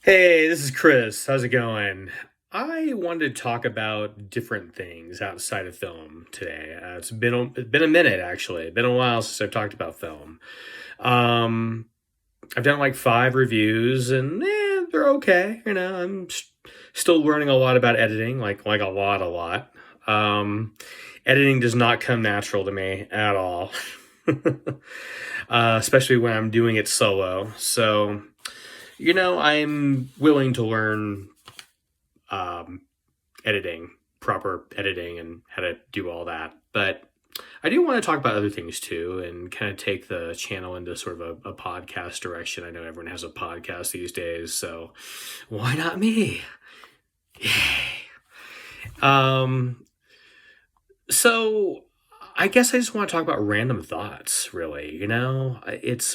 Hey, this is Chris. How's it going? I wanted to talk about different things outside of film today. It's been a minute actually. It's been a while since I've talked about film. Um, I've done like five reviews, and they're okay. Still learning a lot about editing, like a lot. Um, Editing does not come natural to me at all, especially when I'm doing it solo. So I'm willing to learn um, editing, proper editing, and how to do all that. But I do want to talk about other things too, and kind of take the channel into sort of a podcast direction. I know everyone has a podcast these days, so why not me? Yay. Um, so I guess I just want to talk about random thoughts. Really,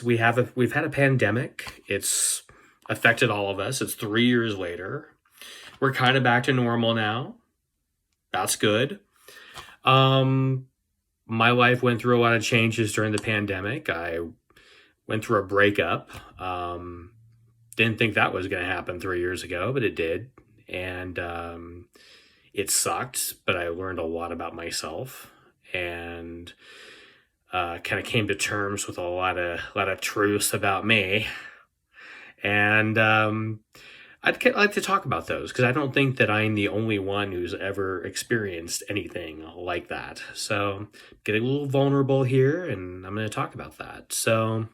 we've had a pandemic. It's affected all of us. It's 3 years later. We're kind of back to normal now. That's good. Um, my life went through a lot of changes during the pandemic. I went through a breakup. Didn't think that was going to happen 3 years ago, but it did. And it sucked, but I learned a lot about myself and kind of came to terms with a lot of truths about me. And I'd like to talk about those because I don't think that I'm the only one who's ever experienced anything like that. So, getting a little vulnerable here, and I'm going to talk about that. So,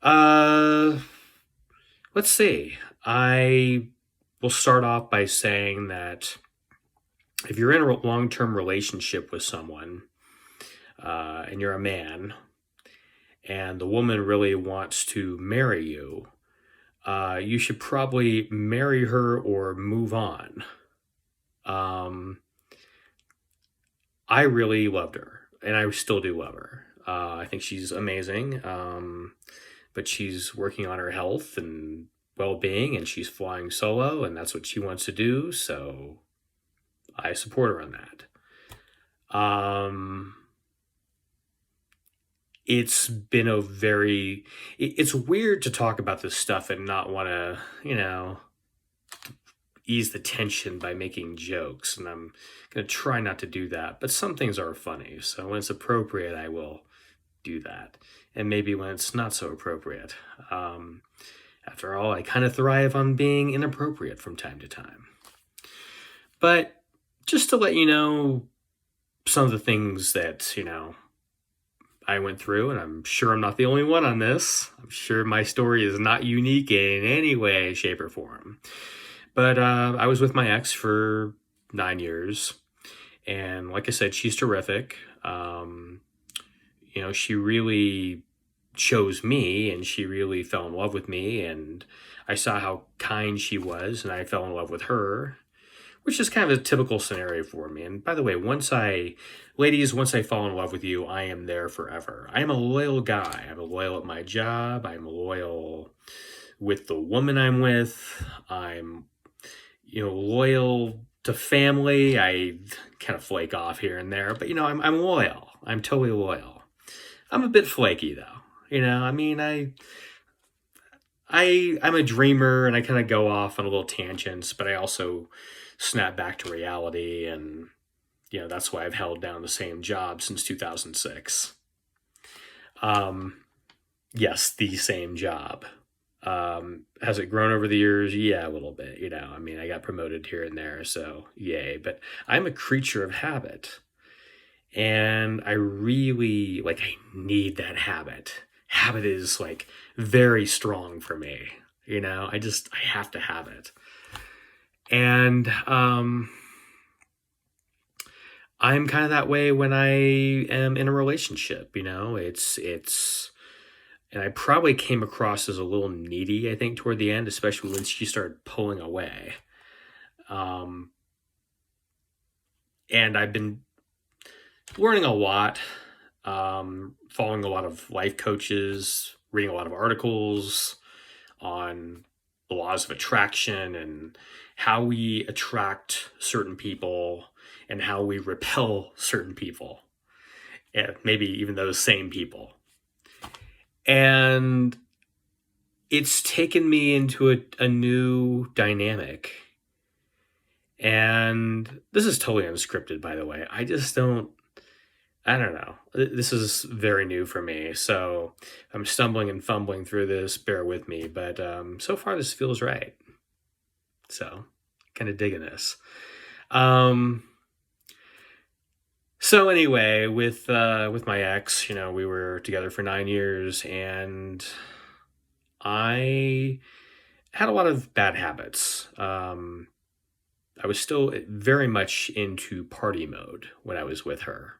uh, let's see. I will start off by saying that if you're in a long term relationship with someone, and you're a man, and the woman really wants to marry you, you should probably marry her or move on. Um, I really loved her, and I still do love her. I think she's amazing, but she's working on her health and well being, and she's flying solo, and that's what she wants to do. So I support her on that. It's been a very. It's weird to talk about this stuff and not want to, ease the tension by making jokes, and I'm going to try not to do that. But some things are funny, so when it's appropriate, I will do that. And maybe when it's not so appropriate. Um, After all, I kind of thrive on being inappropriate from time to time. But just to let you know some of the things that, I went through, and I'm sure I'm not the only one on this. I'm sure my story is not unique in any way, shape, or form. But I was with my ex for 9 years, and like I said, she's terrific. She really chose me, and she really fell in love with me, and I saw how kind she was, and I fell in love with her, which is kind of a typical scenario for me. And by the way, ladies, once I fall in love with you, I am there forever. I am a loyal guy. I'm loyal at my job. I'm loyal with the woman I'm with. I'm loyal to family. I kind of flake off here and there, but I'm loyal. I'm totally loyal. I'm a bit flaky though. I mean, I'm a dreamer, and I kind of go off on a little tangents, but I also snap back to reality, and that's why I've held down the same job since 2006. Um, yes, the same job. Has it grown over the years? Yeah, a little bit. I mean, I got promoted here and there, so yay. But I'm a creature of habit, and I really I need that habit. Habit is very strong for me. I have to have it. And I'm kind of that way when I am in a relationship. It's and I probably came across as a little needy, I think, toward the end, especially when she started pulling away. Um, and I've been learning a lot, following a lot of life coaches, reading a lot of articles on the laws of attraction and how we attract certain people and how we repel certain people, and maybe even those same people. And it's taken me into a new dynamic. And this is totally unscripted, by the way. I don't know. This is very new for me. So I'm stumbling and fumbling through this. Bear with me. But so far, this feels right. So kind of digging this. So anyway, with my ex, we were together for 9 years, and I had a lot of bad habits. I was still very much into party mode when I was with her.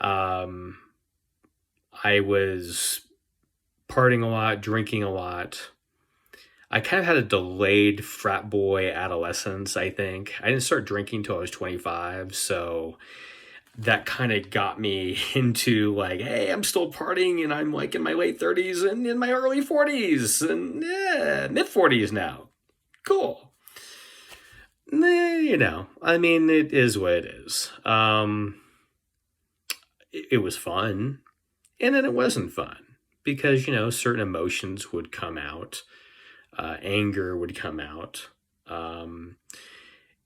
Um, I was partying a lot, drinking a lot. I kind of had a delayed frat boy adolescence, I think. I didn't start drinking till I was 25, so that kind of got me into like, hey, I'm still partying and I'm like in my late 30s and in my early 40s and mid 40s now. Cool. I mean, it is what it is. It was fun, and then it wasn't fun because, certain emotions would come out, anger would come out, and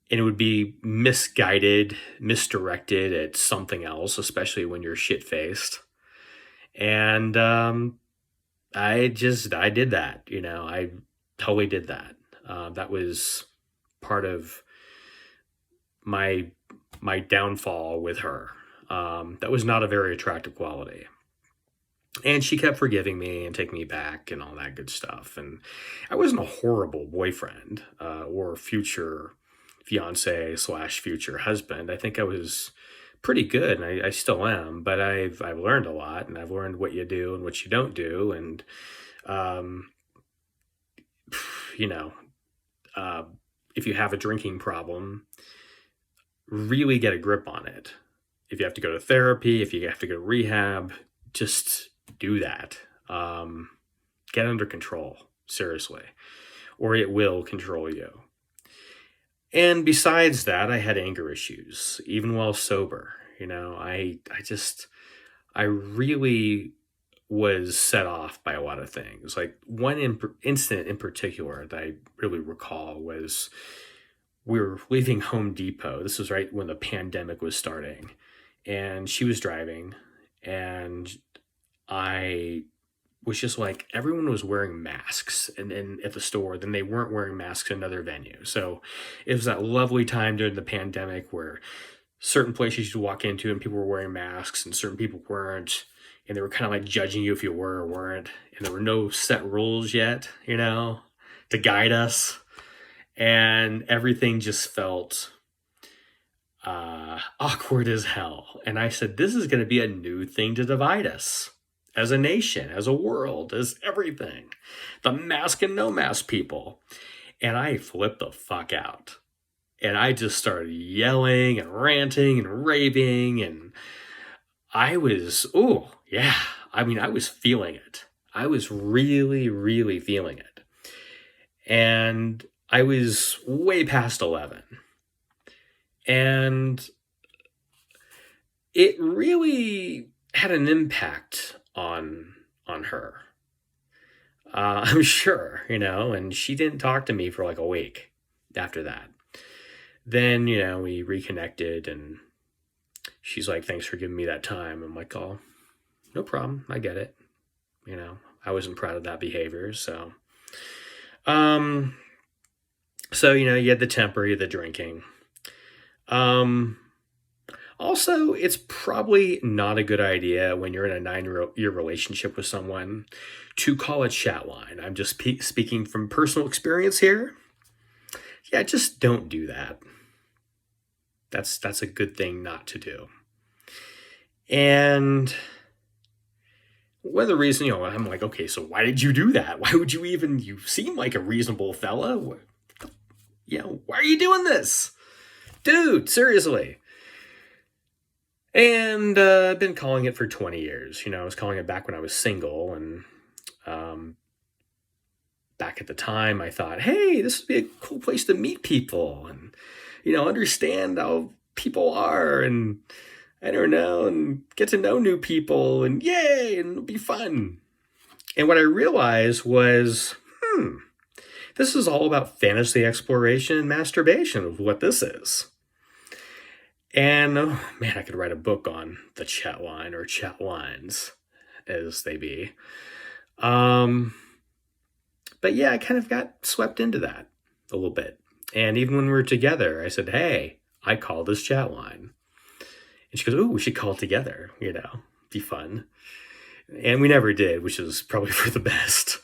it would be misguided, misdirected at something else, especially when you're shit faced. And I did that, I totally did that. That was part of my downfall with her. That was not a very attractive quality. And she kept forgiving me and taking me back and all that good stuff. And I wasn't a horrible boyfriend or future fiance / future husband. I think I was pretty good, and I still am. But I've learned a lot, and I've learned what you do and what you don't do. And if you have a drinking problem, really get a grip on it. If you have to go to therapy, if you have to go to rehab, just do that. Get under control, seriously, or it will control you. And besides that, I had anger issues, even while sober. I really was set off by a lot of things. Like one incident in particular that I really recall was we were leaving Home Depot. This was right when the pandemic was starting. And she was driving, and I was just like, everyone was wearing masks and at the store, then they weren't wearing masks in another venue. So it was that lovely time during the pandemic where certain places you walk into and people were wearing masks and certain people weren't, and they were kind of like judging you if you were or weren't. And there were no set rules yet, to guide us. And everything just felt awkward as hell. And I said, this is going to be a new thing to divide us as a nation, as a world, as everything. The mask and no mask people. And I flipped the fuck out. And I just started yelling and ranting and raving. And I was, I was feeling it. I was really, really feeling it. And I was way past 11. And it really had an impact on her. I'm sure, and she didn't talk to me for like a week after that. Then, we reconnected, and she's like, thanks for giving me that time. I'm like, oh, no problem. I get it. I wasn't proud of that behavior. So, you had the temper, you had the drinking. Also, it's probably not a good idea when you're in a 9-year relationship with someone to call a chat line. I'm just speaking from personal experience here. Yeah, just don't do that. That's a good thing not to do. And one of the reasons, I'm like, okay, so why did you do that? Why would you seem like a reasonable fella. Why are you doing this? Dude, seriously. And I've been calling it for 20 years. I was calling it back when I was single. And back at the time, I thought, hey, this would be a cool place to meet people and, understand how people are and, I don't know, and get to know new people and yay, and it'll be fun. And what I realized was, this is all about fantasy exploration and masturbation of what this is. And oh, man, I could write a book on the chat line or chat lines as they be. But yeah, I kind of got swept into that a little bit. And even when we were together, I said, hey, I call this chat line. And she goes, oh, we should call together, be fun. And we never did, which is probably for the best.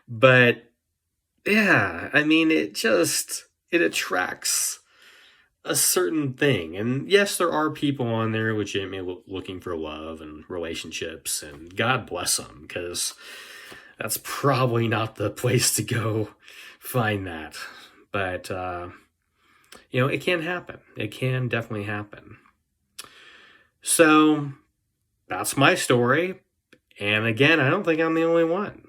But yeah, I mean, it attracts a certain thing. And yes, there are people on there legitimately looking for love and relationships, and God bless them, because that's probably not the place to go find that. But, it can happen. It can definitely happen. So that's my story. And again, I don't think I'm the only one.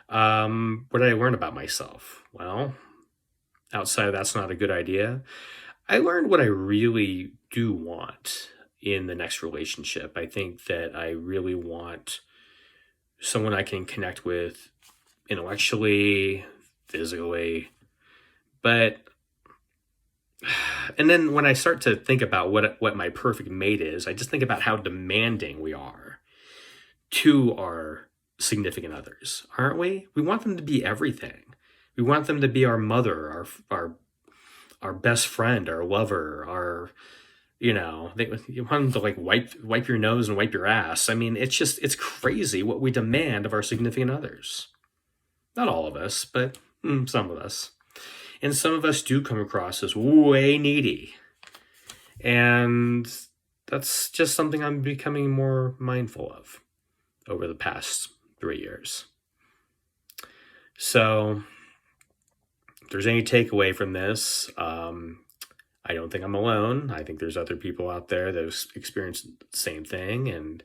What did I learn about myself? Well, outside of that's not a good idea, I learned what I really do want in the next relationship. I think that I really want someone I can connect with intellectually, physically, and then when I start to think about what my perfect mate is, I just think about how demanding we are to our significant others, aren't we? We want them to be everything. We want them to be our mother, our best friend, our lover, you want them to like wipe your nose and wipe your ass. I mean, it's crazy what we demand of our significant others. Not all of us, but some of us. And some of us do come across as way needy. And that's just something I'm becoming more mindful of over the past 3 years. So if there's any takeaway from this, I don't think I'm alone. I think there's other people out there that have experienced the same thing. And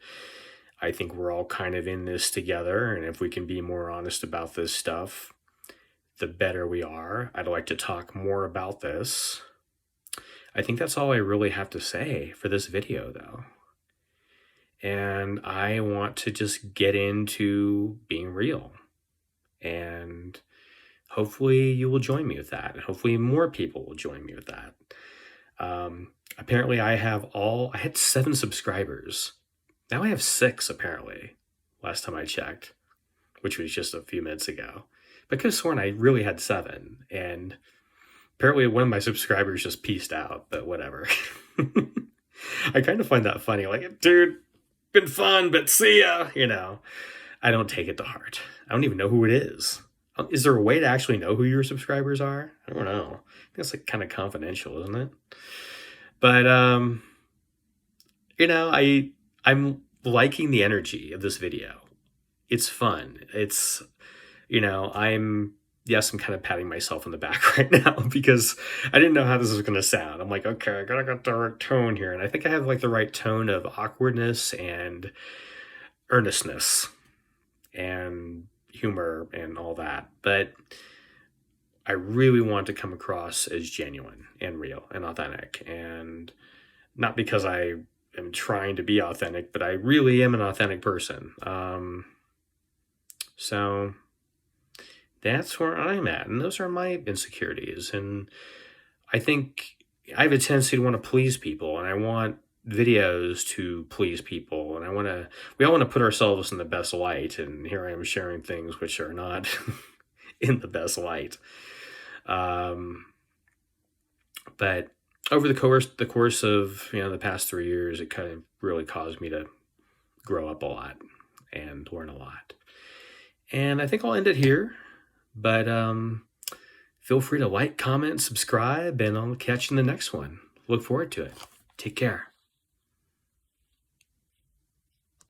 I think we're all kind of in this together. And if we can be more honest about this stuff, the better we are. I'd like to talk more about this. I think that's all I really have to say for this video, though. And I want to just get into being real. And hopefully you will join me with that. And hopefully more people will join me with that. Apparently I had 7 subscribers. Now I have 6, apparently, last time I checked, which was just a few minutes ago. But I could have sworn I really had 7. And apparently one of my subscribers just peaced out, but whatever. I kind of find that funny. Like, dude, been fun, but see ya. I don't take it to heart. I don't even know who it is. Is there a way to actually know who your subscribers are? I don't know. I think it's like kind of confidential, isn't it? But, I'm liking the energy of this video. It's fun. It's, I'm kind of patting myself on the back right now because I didn't know how this was going to sound. I'm like, okay, I gotta get the right tone here. And I think I have like the right tone of awkwardness and earnestness and humor and all that. But I really want to come across as genuine and real and authentic. And not because I am trying to be authentic, but I really am an authentic person. So that's where I'm at. And those are my insecurities. And I think I have a tendency to want to please people, and I want videos to please people, and we all want to put ourselves in the best light, and here I am sharing things which are not in the best light. But over the course of the past 3 years, it kind of really caused me to grow up a lot and learn a lot. And I think I'll end it here. But feel free to like, comment, subscribe, and I'll catch you in the next one. Look forward to it. Take care.